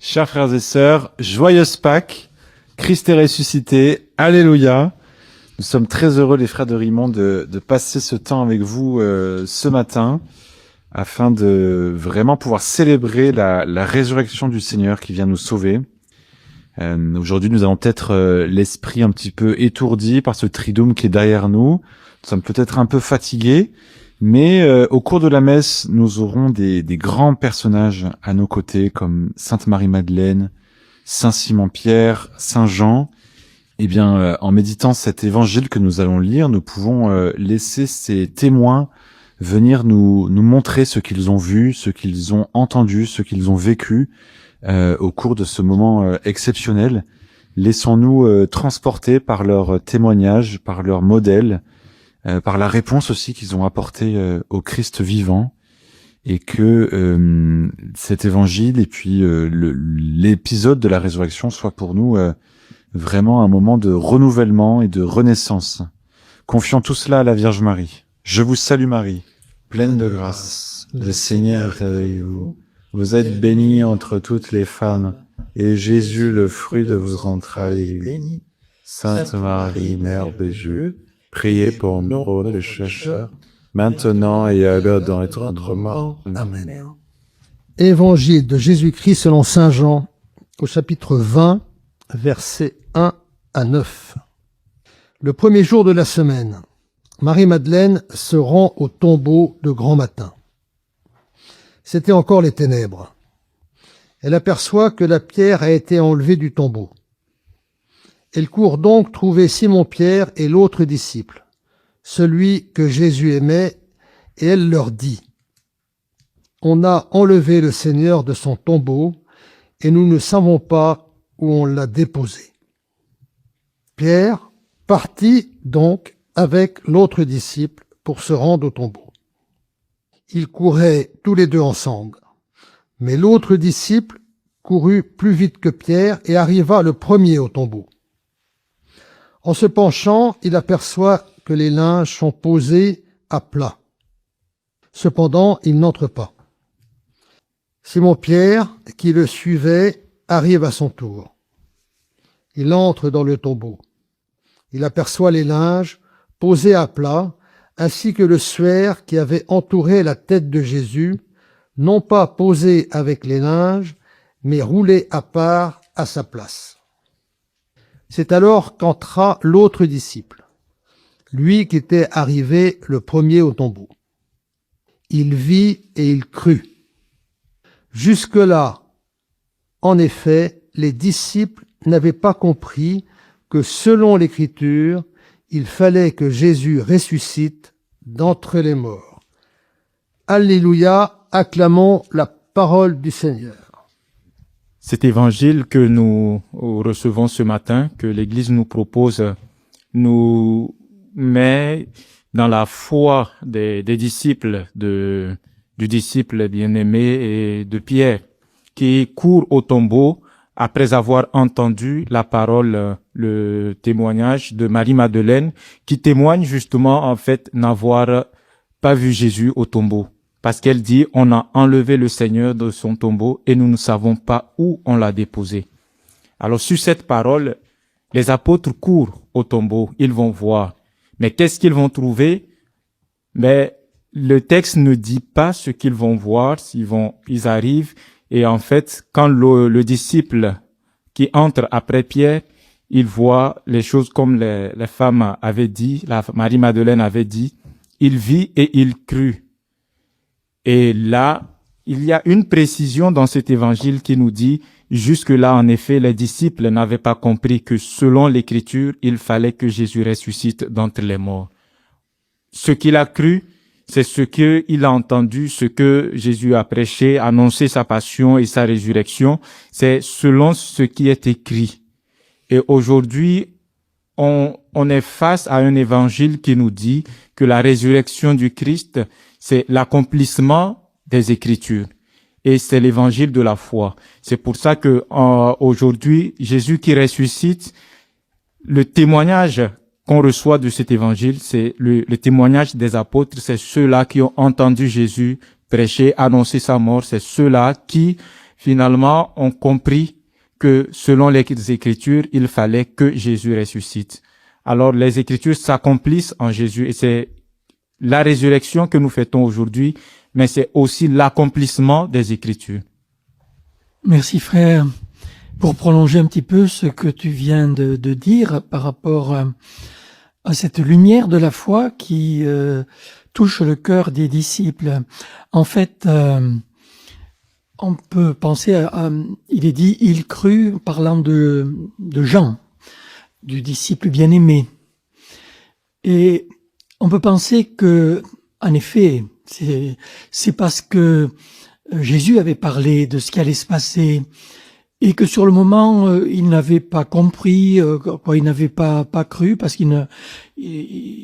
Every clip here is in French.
Chers frères et sœurs, joyeuse Pâques, Christ est ressuscité, alléluia. Nous sommes très heureux, les frères de Rimont, de passer ce temps avec vous ce matin, afin de vraiment pouvoir célébrer la résurrection du Seigneur qui vient nous sauver. Aujourd'hui, nous avons peut-être l'esprit un petit peu étourdi par ce triduum qui est derrière nous. Nous sommes peut-être un peu fatigués, mais au cours de la messe, nous aurons des grands personnages à nos côtés, comme Sainte Marie-Madeleine, Saint Simon-Pierre, Saint Jean. Eh bien, en méditant cet évangile que nous allons lire, nous pouvons laisser ces témoins venir nous montrer ce qu'ils ont vu, ce qu'ils ont entendu, ce qu'ils ont vécu au cours de ce moment exceptionnel. Laissons-nous transporter par leur témoignage, par leur modèle, par la réponse aussi qu'ils ont apportée au Christ vivant, et que cet évangile et puis l'épisode de la résurrection soit pour nous vraiment un moment de renouvellement et de renaissance. Confions tout cela à la Vierge Marie. Je vous salue Marie, pleine de grâce, le Seigneur est avec vous. Vous êtes bénie entre toutes les femmes, et Jésus, le fruit de vos entrailles, est béni. Sainte Marie, Mère de Dieu, priez pour nous pauvres pécheurs, maintenant et à l'heure de notre mort. Amen. Évangile de Jésus-Christ selon saint Jean, au chapitre 20, versets 1 à 9. Le premier jour de la semaine, Marie-Madeleine se rend au tombeau de grand matin. C'était encore les ténèbres. Elle aperçoit que la pierre a été enlevée du tombeau. Elle court donc trouver Simon-Pierre et l'autre disciple, celui que Jésus aimait, et elle leur dit : « On a enlevé le Seigneur de son tombeau, et nous ne savons pas où on l'a déposé. » Pierre partit donc avec l'autre disciple pour se rendre au tombeau. Ils couraient tous les deux ensemble, mais l'autre disciple courut plus vite que Pierre et arriva le premier au tombeau. En se penchant, il aperçoit que les linges sont posés à plat. Cependant, il n'entre pas. Simon-Pierre, qui le suivait, arrive à son tour. Il entre dans le tombeau. Il aperçoit les linges posés à plat, ainsi que le suaire qui avait entouré la tête de Jésus, non pas posé avec les linges, mais roulé à part à sa place. C'est alors qu'entra l'autre disciple, lui qui était arrivé le premier au tombeau. Il vit et il crut. Jusque-là, en effet, les disciples n'avaient pas compris que selon l'Écriture, il fallait que Jésus ressuscite d'entre les morts. Alléluia, acclamons la parole du Seigneur. Cet évangile que nous recevons ce matin, que l'Église nous propose, nous met dans la foi des disciples, du disciple bien-aimé et de Pierre, qui court au tombeau après avoir entendu la parole, le témoignage de Marie-Madeleine, qui témoigne justement, en fait, n'avoir pas vu Jésus au tombeau. Parce qu'elle dit, on a enlevé le Seigneur de son tombeau et nous ne savons pas où on l'a déposé. Alors, sur cette parole, les apôtres courent au tombeau, ils vont voir. Mais qu'est-ce qu'ils vont trouver? Mais le texte ne dit pas ce qu'ils vont voir, ils arrivent. Et en fait, quand le disciple qui entre après Pierre, il voit les choses comme les femmes avaient dit, la Marie-Madeleine avait dit, il vit et il crut. Et là, il y a une précision dans cet évangile qui nous dit, jusque-là, en effet, les disciples n'avaient pas compris que selon l'Écriture, il fallait que Jésus ressuscite d'entre les morts. Ce qu'il a cru, c'est ce qu'il a entendu, ce que Jésus a prêché, annoncé sa passion et sa résurrection. C'est selon ce qui est écrit. Et aujourd'hui, on est face à un évangile qui nous dit que la résurrection du Christ, c'est l'accomplissement des Écritures. Et c'est l'évangile de la foi. C'est pour ça que aujourd'hui, Jésus qui ressuscite, le témoignage qu'on reçoit de cet évangile, c'est le témoignage des apôtres, c'est ceux-là qui ont entendu Jésus prêcher, annoncer sa mort, c'est ceux-là qui finalement ont compris que selon les Écritures, il fallait que Jésus ressuscite. Alors les Écritures s'accomplissent en Jésus et c'est la résurrection que nous fêtons aujourd'hui, mais c'est aussi l'accomplissement des Écritures. Merci frère. Pour prolonger un petit peu ce que tu viens de dire par rapport à cette lumière de la foi qui touche le cœur des disciples. En fait, on peut penser il est dit, il crut, parlant de Jean, du disciple bien-aimé. Et on peut penser que, en effet, c'est parce que Jésus avait parlé de ce qui allait se passer et que sur le moment, il n'avait pas compris, il n'avait pas cru parce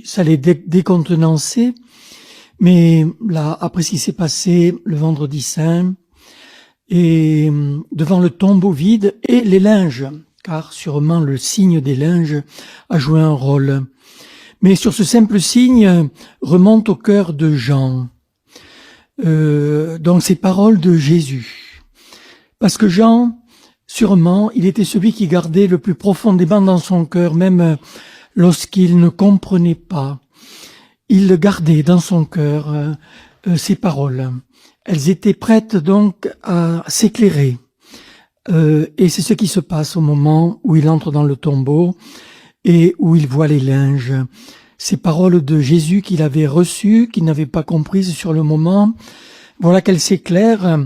ça allait décontenancer. Mais là, après ce qui s'est passé le vendredi saint, et devant le tombeau vide et les linges, car sûrement le signe des linges a joué un rôle. Mais sur ce simple signe remonte au cœur de Jean. Donc ces paroles de Jésus. Parce que Jean, sûrement, il était celui qui gardait le plus profondément dans son cœur, même lorsqu'il ne comprenait pas. Il gardait dans son cœur ces paroles. Elles étaient prêtes donc à s'éclairer. Et c'est ce qui se passe au moment où il entre dans le tombeau et où il voit les linges. Ces paroles de Jésus qu'il avait reçues, qu'il n'avait pas comprises sur le moment, voilà qu'elles s'éclairent.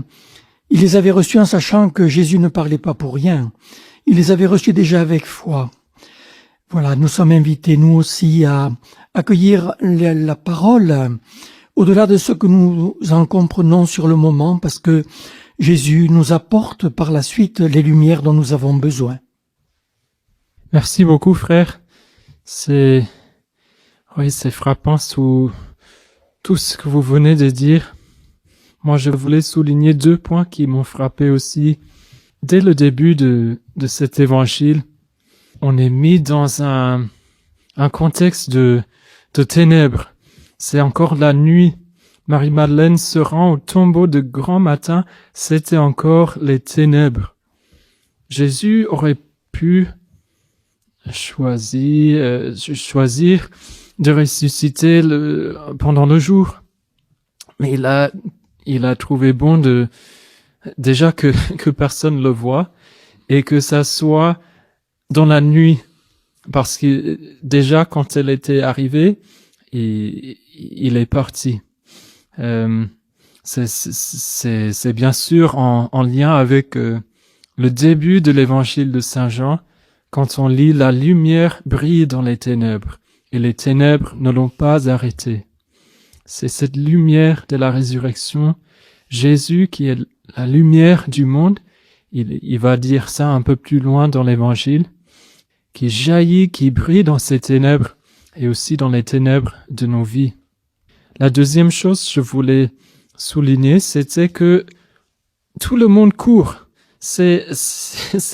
Il les avait reçues en sachant que Jésus ne parlait pas pour rien. Il les avait reçues déjà avec foi. Voilà, nous sommes invités, nous aussi, à accueillir la parole au-delà de ce que nous en comprenons sur le moment, parce que Jésus nous apporte par la suite les lumières dont nous avons besoin. Merci beaucoup, frère. C'est frappant tout ce que vous venez de dire. Moi, je voulais souligner 2 points qui m'ont frappé aussi. Dès le début de cet évangile, on est mis dans un contexte de ténèbres. C'est encore la nuit. Marie-Madeleine se rend au tombeau de grand matin. C'était encore les ténèbres. Jésus aurait pu choisir de ressusciter pendant le jour. Mais il a trouvé bon déjà que personne le voit et que ça soit dans la nuit. Parce que déjà, quand elle était arrivée, il est parti. C'est bien sûr en lien avec le début de l'évangile de Saint Jean, quand on lit la lumière brille dans les ténèbres et les ténèbres ne l'ont pas arrêté. C'est cette lumière de la résurrection, Jésus qui est la lumière du monde. Il va dire ça un peu plus loin dans l'évangile, qui jaillit, qui brille dans ces ténèbres et aussi dans les ténèbres de nos vies. La deuxième chose que je voulais souligner, c'était que tout le monde court. C'est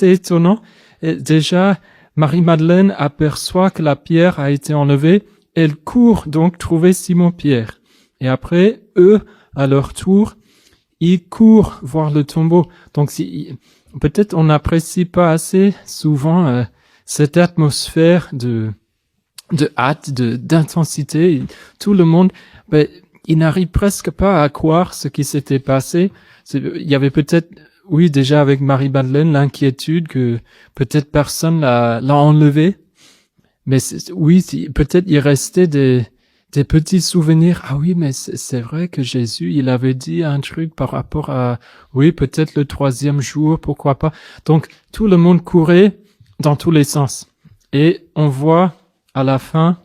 étonnant. Et déjà, Marie-Madeleine aperçoit que la pierre a été enlevée. Elle court donc trouver Simon-Pierre. Et après, eux, à leur tour, ils courent voir le tombeau. Donc, peut-être on n'apprécie pas assez souvent cette atmosphère de hâte, d'intensité. Tout le monde, il n'arrive presque pas à croire ce qui s'était passé. Il y avait peut-être, oui, déjà avec Marie-Madeleine, l'inquiétude que peut-être personne l'a enlevé. Mais oui, peut-être il restait des petits souvenirs. Ah oui, mais c'est vrai que Jésus, il avait dit un truc par rapport à, oui, peut-être le 3e jour, pourquoi pas. Donc, tout le monde courait dans tous les sens. Et on voit à la fin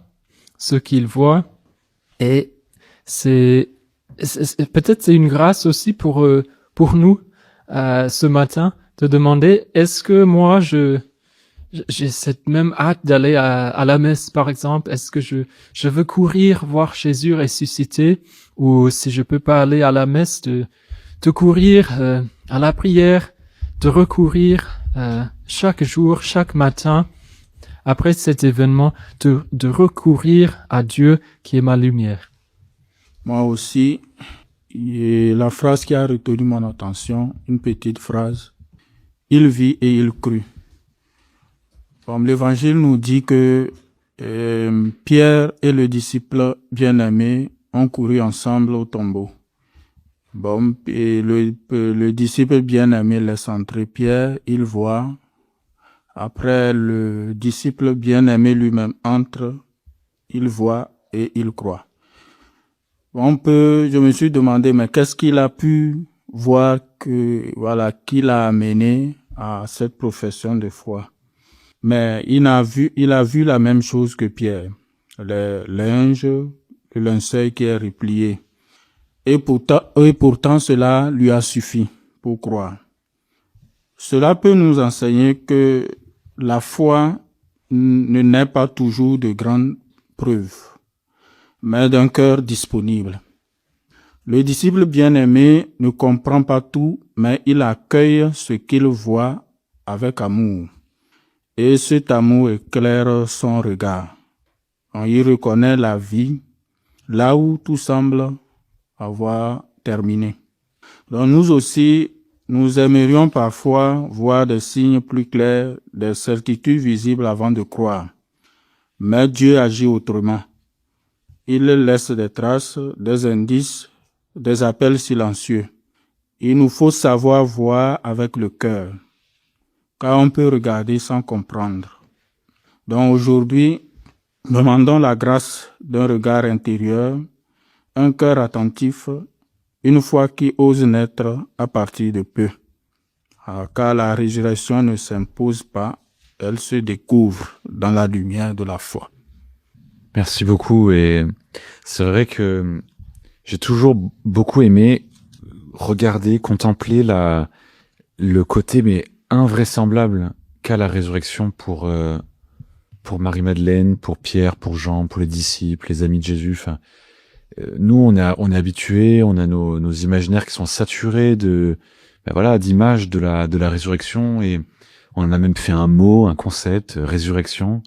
ce qu'il voit. Et peut-être c'est une grâce aussi pour nous ce matin de demander, est-ce que moi j'ai cette même hâte d'aller à la messe, par exemple? Est-ce que je veux courir voir Jésus ressuscité? Ou si je peux pas aller à la messe, de courir à la prière, de recourir chaque jour, chaque matin, après cet événement, de recourir à Dieu qui est ma lumière. Moi aussi, Et la phrase qui a retenu mon attention, une petite phrase, il vit et il crut. Comme l'Évangile nous dit que Pierre et le disciple bien-aimé ont couru ensemble au tombeau. Bon, et le disciple bien-aimé laisse entrer Pierre, il voit. Après, le disciple bien-aimé lui-même entre, il voit et il croit. Je me suis demandé, mais qu'est-ce qu'il a pu voir qui l'a amené à cette profession de foi? Mais il a vu la même chose que Pierre. Le linceul qui est replié. Et pourtant, cela lui a suffi pour croire. Cela peut nous enseigner que la foi ne naît pas toujours de grandes preuves, mais d'un cœur disponible. Le disciple bien-aimé ne comprend pas tout, mais il accueille ce qu'il voit avec amour. Et cet amour éclaire son regard. On y reconnaît la vie, là où tout semble avoir terminé. Donc nous aussi, nous aimerions parfois voir des signes plus clairs, des certitudes visibles avant de croire. Mais Dieu agit autrement. Il laisse des traces, des indices, des appels silencieux. Il nous faut savoir voir avec le cœur, car on peut regarder sans comprendre. Donc aujourd'hui, demandons la grâce d'un regard intérieur, un cœur attentif, une foi qui ose naître à partir de peu. Car la résurrection ne s'impose pas, elle se découvre dans la lumière de la foi. Merci beaucoup. Et c'est vrai que j'ai toujours beaucoup aimé regarder, contempler le côté invraisemblable qu'a la résurrection pour Marie-Madeleine, pour Pierre, pour Jean, pour les disciples, les amis de Jésus. Enfin, nous, on est habitués, on a nos imaginaires qui sont saturés d'images de la résurrection, et on en a même fait un mot, un concept, résurrection.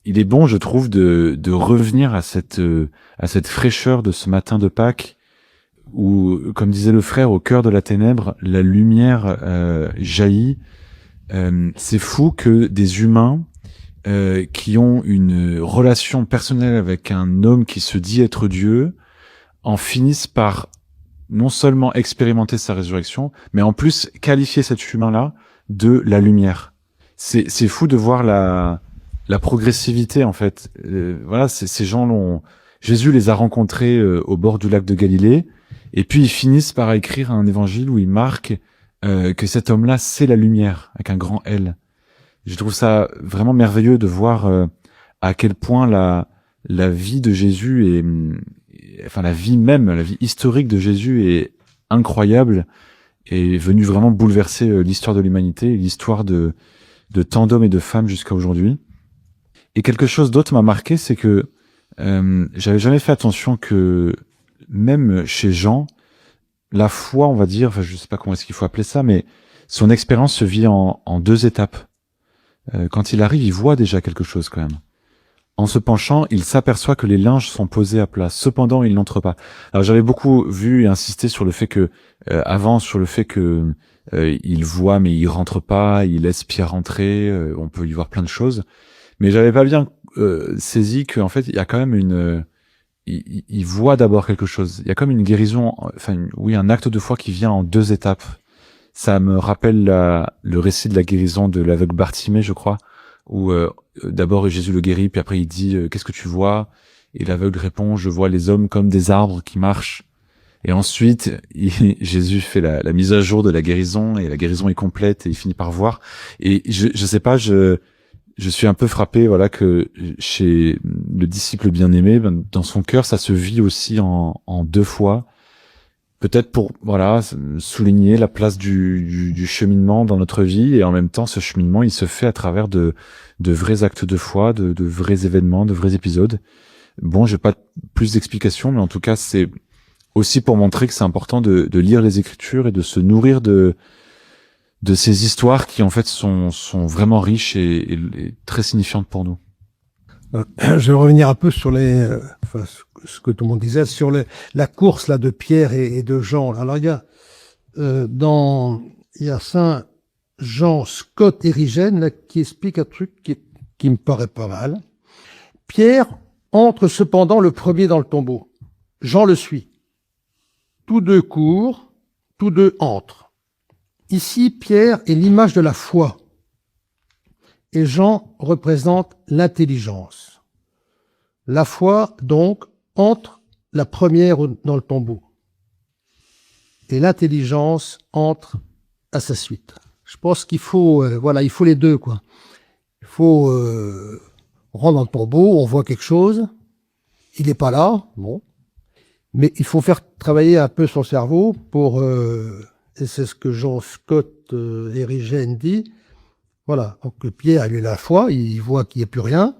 Il est bon, je trouve, de revenir à cette fraîcheur de ce matin de Pâques, où, comme disait le frère, au cœur de la ténèbre, la lumière jaillit. C'est fou que des humains qui ont une relation personnelle avec un homme qui se dit être Dieu en finissent par non seulement expérimenter sa résurrection, mais en plus qualifier cet humain-là de la lumière. C'est fou de voir la progressivité, en fait. Ces gens Jésus les a rencontrés au bord du lac de Galilée, et puis ils finissent par écrire un évangile où ils marquent que cet homme-là, c'est la lumière, avec un grand L. Je trouve ça vraiment merveilleux de voir à quel point la vie de Jésus la vie historique de Jésus est incroyable, et est venue vraiment bouleverser l'histoire de l'humanité, l'histoire de tant d'hommes et de femmes jusqu'à aujourd'hui. Et quelque chose d'autre m'a marqué, c'est que j'avais jamais fait attention que même chez Jean, la foi, on va dire, je sais pas comment est-ce qu'il faut appeler ça, mais son expérience se vit en 2 étapes. Quand il arrive, il voit déjà quelque chose quand même. En se penchant, il s'aperçoit que les linges sont posés à plat. Cependant, il n'entre pas. Alors j'avais beaucoup vu et insisté sur le fait que il voit mais il rentre pas, il laisse Pierre rentrer. On peut y voir plein de choses, mais j'avais pas bien saisi qu'en fait il y a quand même il voit d'abord quelque chose. Il y a comme une guérison, un acte de foi qui vient en 2 étapes. Ça me rappelle le récit de la guérison de l'aveugle Bartimée, je crois, où d'abord Jésus le guérit, puis après il dit qu'est-ce que tu vois? Et l'aveugle répond, je vois les hommes comme des arbres qui marchent. Et ensuite Jésus fait la mise à jour de la guérison, et la guérison est complète, et il finit par voir. Et je sais pas, je suis un peu frappé, que chez le disciple bien-aimé, dans son cœur, ça se vit aussi en 2 fois. Peut-être pour souligner la place du cheminement dans notre vie, et en même temps ce cheminement il se fait à travers de vrais actes de foi, de vrais événements, de vrais épisodes. Bon, j'ai pas plus d'explications, mais en tout cas c'est aussi pour montrer que c'est important de lire les Écritures et de se nourrir de ces histoires qui en fait sont vraiment riches et très signifiantes pour nous. Je vais revenir un peu sur ce que tout le monde disait, sur la course là de Pierre et de Jean. Alors il y a Saint Jean Scott Érigène là, qui explique un truc qui me paraît pas mal. Pierre entre cependant le premier dans le tombeau. Jean le suit. Tous deux courent, tous deux entrent. Ici, Pierre est l'image de la foi et Jean représente l'intelligence. La foi, donc, entre la première dans le tombeau et l'intelligence entre à sa suite. Je pense qu'il faut, il faut les deux, quoi. Il faut on rentre dans le tombeau, on voit quelque chose, il n'est pas là, bon, mais il faut faire travailler un peu son cerveau pour, et c'est ce que Jean Scott Érigène dit, voilà, donc Pierre, il a la foi, il voit qu'il n'y a plus rien,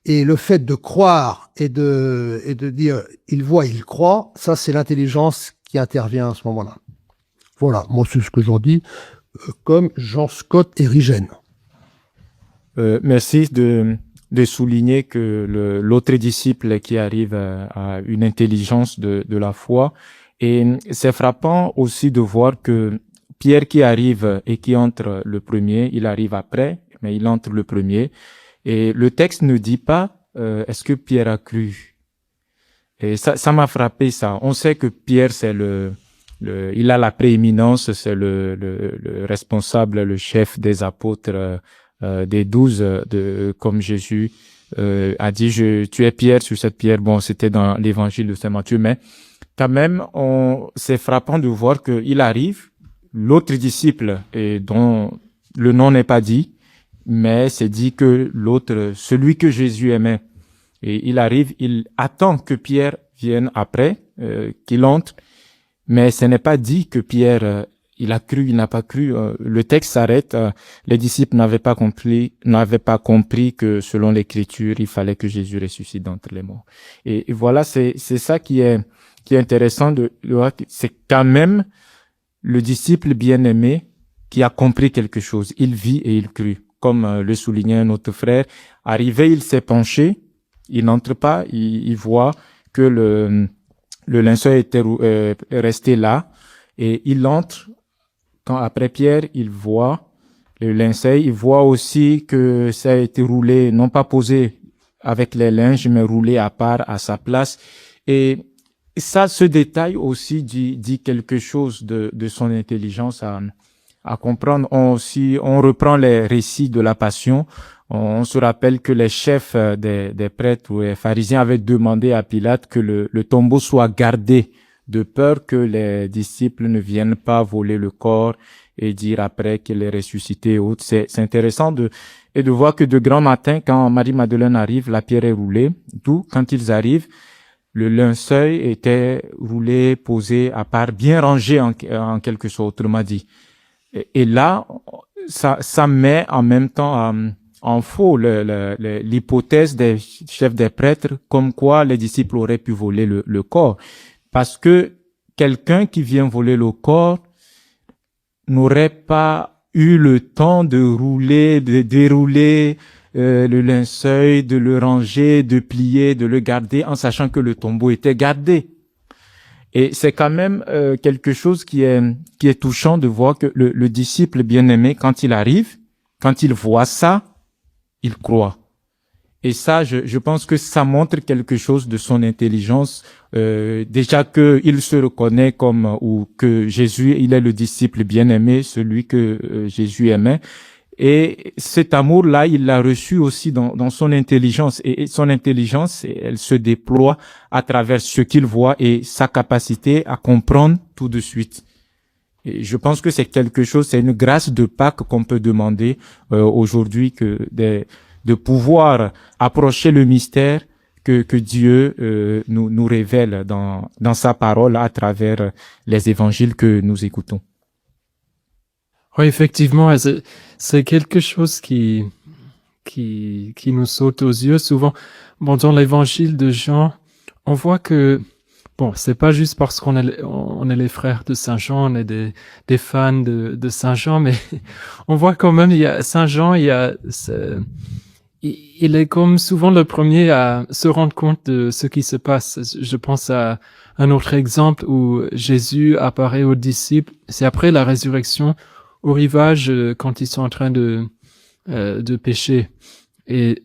et le fait de croire et de dire, il voit, il croit, ça c'est l'intelligence qui intervient à ce moment-là. Voilà, moi c'est ce que j'en dis, comme Jean Scott Érigène. Merci de souligner que l'autre disciple qui arrive à une intelligence de la foi. Et c'est frappant aussi de voir que Pierre qui arrive et qui entre le premier, il arrive après, mais il entre le premier. Et le texte ne dit pas est-ce que Pierre a cru. Et ça m'a frappé ça. On sait que Pierre c'est il a la prééminence, c'est le responsable, le chef des apôtres. Des 12, comme Jésus a dit, tu es Pierre sur cette pierre. Bon, c'était dans l'évangile de Saint Matthieu, mais quand même, c'est frappant de voir qu'il arrive, l'autre disciple, et dont le nom n'est pas dit, mais c'est dit que l'autre, celui que Jésus aimait, et il arrive, il attend que Pierre vienne après, qu'il entre, mais ce n'est pas dit que Pierre il a cru, il n'a pas cru. Le texte s'arrête. Les disciples n'avaient pas compris que selon l'Écriture, il fallait que Jésus ressuscite d'entre les morts. Et voilà, c'est ça qui est intéressant de voir. C'est quand même le disciple bien-aimé qui a compris quelque chose. Il vit et il crut. Comme le soulignait notre frère, arrivé, il s'est penché. Il n'entre pas. Il voit que le linceul était resté là et il entre. Quand après Pierre, il voit le linceul, il voit aussi que ça a été roulé, non pas posé avec les linges, mais roulé à part, à sa place. Et ça, ce détail aussi dit quelque chose de son intelligence à comprendre. On reprend les récits de la Passion. On se rappelle que les chefs des prêtres ou les pharisiens avaient demandé à Pilate que le tombeau soit gardé, de peur que les disciples ne viennent pas voler le corps et dire après qu'il est ressuscité et autres. C'est intéressant de voir que de grand matin, quand Marie-Madeleine arrive, la pierre est roulée. D'où, quand ils arrivent, le linceul était roulé, posé à part, bien rangé en quelque sorte, autrement dit. Et là, ça met en même temps en faux l'hypothèse des chefs des prêtres comme quoi les disciples auraient pu voler le corps. Parce que quelqu'un qui vient voler le corps n'aurait pas eu le temps de rouler, de dérouler le linceul, de le ranger, de plier, de le garder, en sachant que le tombeau était gardé. Et c'est quand même quelque chose qui est touchant de voir que le disciple bien-aimé, quand il arrive, quand il voit ça, il croit. Et ça, je pense que ça montre quelque chose de son intelligence. Déjà qu'il se reconnaît ou que Jésus, il est le disciple bien-aimé, celui que Jésus aimait. Et cet amour-là, il l'a reçu aussi dans son intelligence. Et son intelligence, elle se déploie à travers ce qu'il voit et sa capacité à comprendre tout de suite. Et je pense que c'est quelque chose, c'est une grâce de Pâques qu'on peut demander aujourd'hui de pouvoir approcher le mystère que Dieu nous révèle dans sa parole à travers les évangiles que nous écoutons. Oui, effectivement, c'est quelque chose qui nous saute aux yeux souvent. Bon, dans l'évangile de Jean, on voit que c'est pas juste parce qu'on est les frères de Saint Jean, on est des fans de Saint Jean, mais on voit quand même, Saint Jean, il est comme souvent le premier à se rendre compte de ce qui se passe. Je pense à un autre exemple où Jésus apparaît aux disciples. C'est après la résurrection au rivage quand ils sont en train de pêcher. Et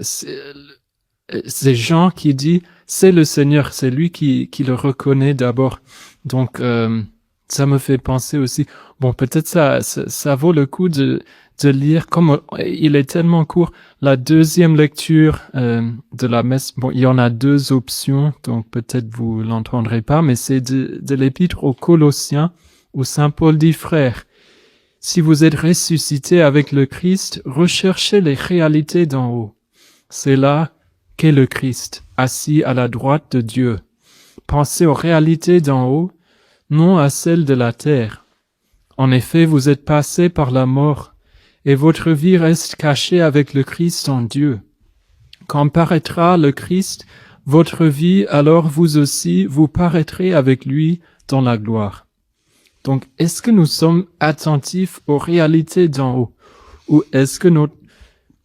c'est Jean qui dit c'est le Seigneur, c'est lui qui le reconnaît d'abord. Donc ça me fait penser aussi. Bon, peut-être ça vaut le coup de lire, comme il est tellement court, la deuxième lecture de la messe. Bon, il y en a deux options, donc peut-être vous l'entendrez pas, mais c'est de l'épître aux Colossiens où saint Paul dit, frères, si vous êtes ressuscités avec le Christ, recherchez les réalités d'en haut. C'est là qu'est le Christ, assis à la droite de Dieu. Pensez aux réalités d'en haut, non à celles de la terre. En effet, vous êtes passés par la mort, et votre vie reste cachée avec le Christ en Dieu. Quand paraîtra le Christ, votre vie, alors vous aussi, vous paraîtrez avec lui dans la gloire. Donc, est-ce que nous sommes attentifs aux réalités d'en haut? Ou est-ce que notre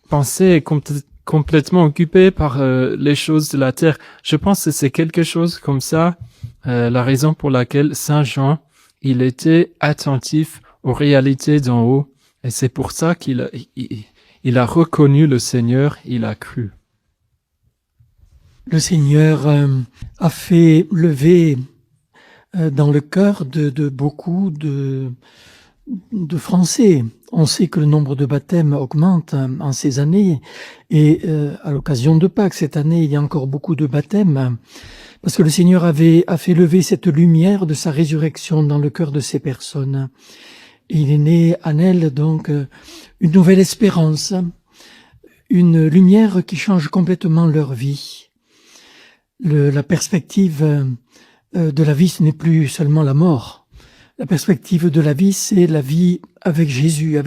pensée est complètement occupée par les choses de la terre? Je pense que c'est quelque chose comme ça, la raison pour laquelle Saint Jean, il était attentif aux réalités d'en haut. Et c'est pour ça qu'il a reconnu le Seigneur, il a cru. Le Seigneur a fait lever dans le cœur de beaucoup de Français. On sait que le nombre de baptêmes augmente en ces années et à l'occasion de Pâques, cette année, il y a encore beaucoup de baptêmes parce que le Seigneur a fait lever cette lumière de sa résurrection dans le cœur de ces personnes. Et il est né en elles donc une nouvelle espérance, une lumière qui change complètement leur vie. La perspective de la vie, ce n'est plus seulement la mort. La perspective de la vie, c'est la vie avec Jésus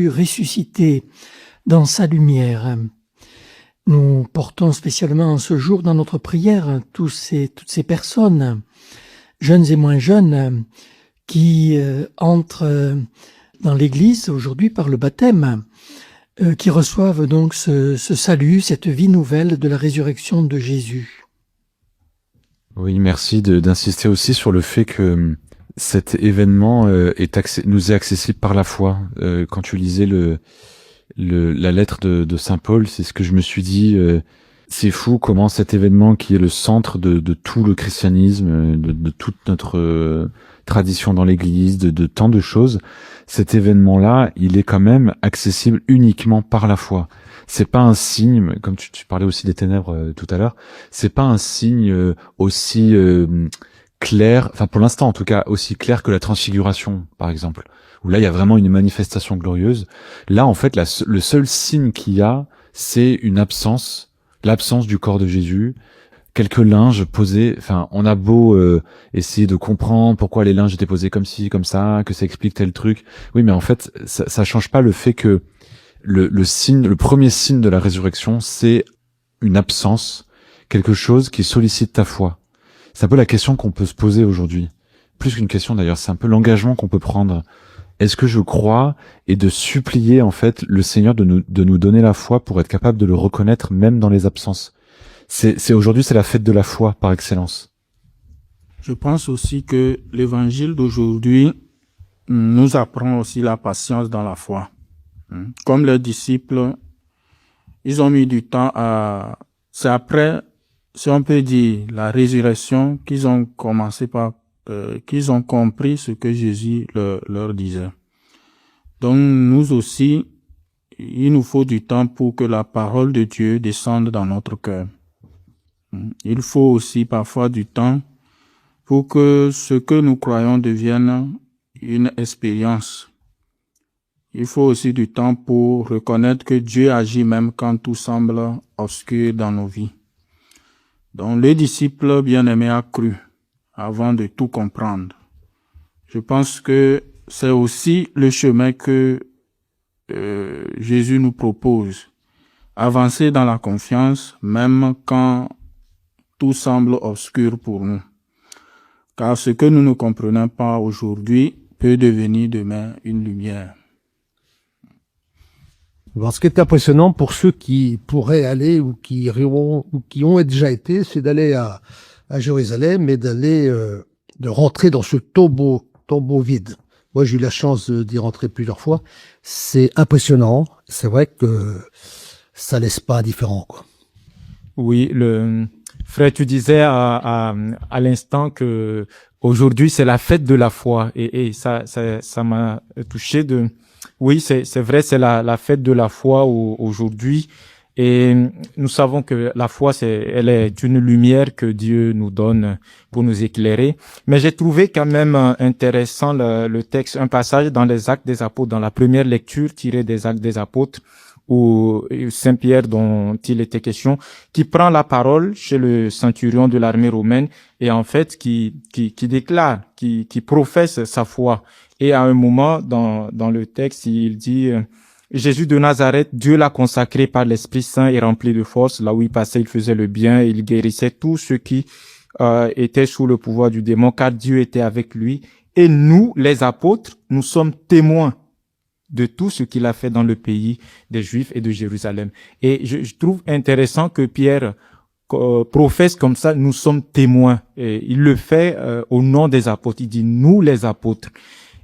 ressuscité dans sa lumière. Nous portons spécialement en ce jour dans notre prière toutes ces personnes, jeunes et moins jeunes, qui entrent dans l'Église aujourd'hui par le baptême, qui reçoivent donc ce salut, cette vie nouvelle de la résurrection de Jésus. Oui, merci d'insister aussi sur le fait que cet événement nous est accessible par la foi. Quand tu lisais la lettre de Saint Paul, c'est ce que je me suis dit. C'est fou comment cet événement qui est le centre de tout le christianisme, de toute notre tradition dans l'Église, de tant de choses, cet événement-là, il est quand même accessible uniquement par la foi. C'est pas un signe, comme tu parlais aussi des ténèbres tout à l'heure, c'est pas un signe aussi clair, enfin pour l'instant en tout cas, aussi clair que la transfiguration, par exemple, où là il y a vraiment une manifestation glorieuse. Là en fait, le seul signe qu'il y a, c'est l'absence du corps de Jésus, quelques linges posés. Enfin, on a beau essayer de comprendre pourquoi les linges étaient posés comme ci, comme ça, que ça explique tel truc. Oui, mais en fait, ça change pas le fait que le premier signe de la résurrection, c'est une absence, quelque chose qui sollicite ta foi. C'est un peu la question qu'on peut se poser aujourd'hui. Plus qu'une question d'ailleurs, c'est un peu l'engagement qu'on peut prendre. Est-ce que je crois, et de supplier en fait le Seigneur de nous donner la foi pour être capable de le reconnaître même dans les absences. C'est aujourd'hui, c'est la fête de la foi par excellence. Je pense aussi que l'évangile d'aujourd'hui nous apprend aussi la patience dans la foi. Comme les disciples, ils ont mis du temps c'est après, si on peut dire, la résurrection qu'ils ont qu'ils ont compris ce que Jésus leur disait. Donc nous aussi, il nous faut du temps pour que la parole de Dieu descende dans notre cœur. Il faut aussi parfois du temps pour que ce que nous croyons devienne une expérience. Il faut aussi du temps pour reconnaître que Dieu agit même quand tout semble obscur dans nos vies. Donc les disciples bien-aimés ont cru avant de tout comprendre. Je pense que c'est aussi le chemin que Jésus nous propose. Avancer dans la confiance, même quand tout semble obscur pour nous. Car ce que nous ne comprenons pas aujourd'hui peut devenir demain une lumière. Bon, ce qui est impressionnant pour ceux qui pourraient aller ou qui iront ou qui ont déjà été, c'est d'aller à Jérusalem et de rentrer dans ce tombeau vide. Moi, j'ai eu la chance d'y rentrer plusieurs fois. C'est impressionnant. C'est vrai que ça laisse pas indifférent, quoi. Oui, frère, tu disais à l'instant que aujourd'hui c'est la fête de la foi et ça m'a touché oui, c'est vrai, c'est la fête de la foi aujourd'hui. Et nous savons que la foi, elle est une lumière que Dieu nous donne pour nous éclairer. Mais j'ai trouvé quand même intéressant le texte, un passage dans les Actes des Apôtres, dans la première lecture tirée des Actes des Apôtres, où Saint Pierre, dont il était question, qui prend la parole chez le centurion de l'armée romaine et en fait qui déclare, qui professe sa foi. Et à un moment dans le texte, il dit Jésus de Nazareth, Dieu l'a consacré par l'Esprit Saint et rempli de force. Là où il passait, il faisait le bien, il guérissait tous ceux qui étaient sous le pouvoir du démon, car Dieu était avec lui. Et nous, les apôtres, nous sommes témoins de tout ce qu'il a fait dans le pays des Juifs et de Jérusalem. Et je trouve intéressant que Pierre professe comme ça, nous sommes témoins. Et il le fait au nom des apôtres. Il dit nous, les apôtres.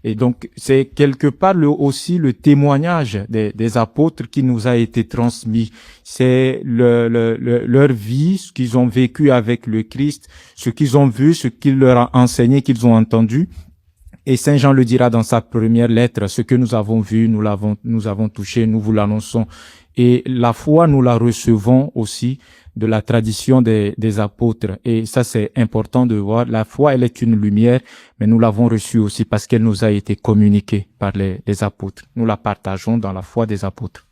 Et donc, c'est quelque part aussi le témoignage des apôtres qui nous a été transmis. C'est leur vie, ce qu'ils ont vécu avec le Christ, ce qu'ils ont vu, ce qu'il leur a enseigné, qu'ils ont entendu. Et Saint Jean le dira dans sa première lettre, ce que nous avons vu, nous avons touché, nous vous l'annonçons. Et la foi, nous la recevons aussi de la tradition des apôtres. Et ça, c'est important de voir. La foi, elle est une lumière, mais nous l'avons reçue aussi parce qu'elle nous a été communiquée par les apôtres. Nous la partageons dans la foi des apôtres.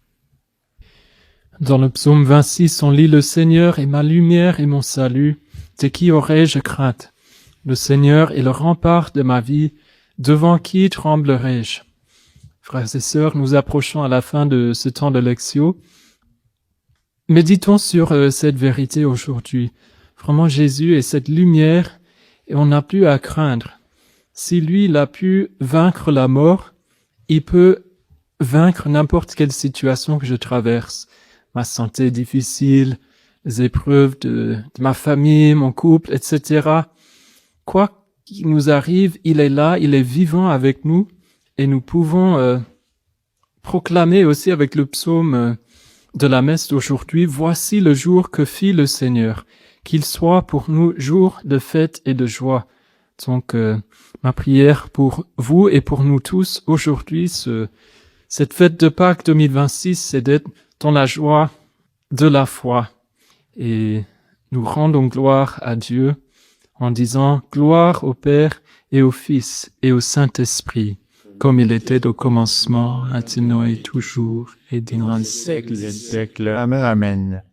Dans le psaume 26, on lit « Le Seigneur est ma lumière et mon salut. De qui aurais-je crainte? Le Seigneur est le rempart de ma vie. Devant qui tremblerai-je » Frères et sœurs, nous approchons à la fin de ce temps de lectio. Méditons sur cette vérité aujourd'hui. Vraiment, Jésus est cette lumière et on n'a plus à craindre. Si lui, il a pu vaincre la mort, il peut vaincre n'importe quelle situation que je traverse. Ma santé difficile, les épreuves de ma famille, mon couple, etc. Quoi qu'il nous arrive, il est là, il est vivant avec nous et nous pouvons proclamer aussi avec le psaume de la messe d'aujourd'hui, « Voici le jour que fit le Seigneur, qu'il soit pour nous jour de fête et de joie. » Donc, ma prière pour vous et pour nous tous aujourd'hui, cette fête de Pâques 2026, c'est d'être dans la joie de la foi. Et nous rendons gloire à Dieu en disant « Gloire au Père et au Fils et au Saint-Esprit, comme il était au commencement, maintenant et toujours, et dans les siècles des siècles. Amen. Amen.